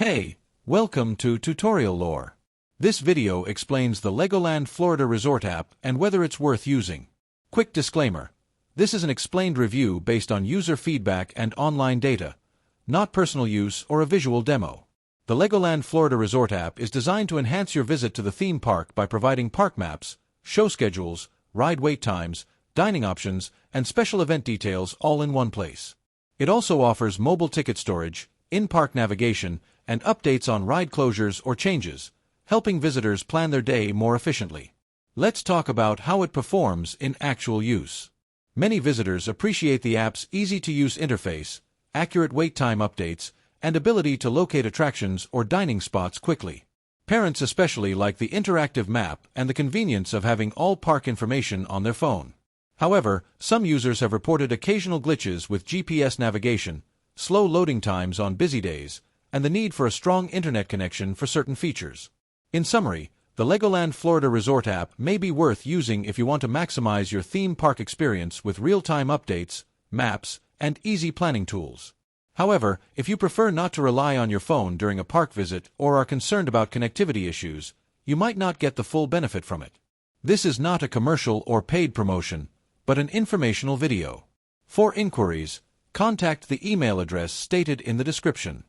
Hey, welcome to Tutorial Lore. This video explains the LEGOLAND Florida Resort app and whether it's worth using. Quick disclaimer. This is an explained review based on user feedback and online data, not personal use or a visual demo. The LEGOLAND Florida Resort app is designed to enhance your visit to the theme park by providing park maps, show schedules, ride wait times, dining options, and special event details all in one place. It also offers mobile ticket storage, in-park navigation, and updates on ride closures or changes, helping visitors plan their day more efficiently. Let's talk about how it performs in actual use. Many visitors appreciate the app's easy-to-use interface, accurate wait time updates, and ability to locate attractions or dining spots quickly. Parents especially like the interactive map and the convenience of having all park information on their phone. However, some users have reported occasional glitches with GPS navigation, slow loading times on busy days, and the need for a strong internet connection for certain features. In summary, the LEGOLAND Florida Resort app may be worth using if you want to maximize your theme park experience with real-time updates, maps, and easy planning tools. However, if you prefer not to rely on your phone during a park visit or are concerned about connectivity issues, you might not get the full benefit from it. This is not a commercial or paid promotion, but an informational video. For inquiries, contact the email address stated in the description.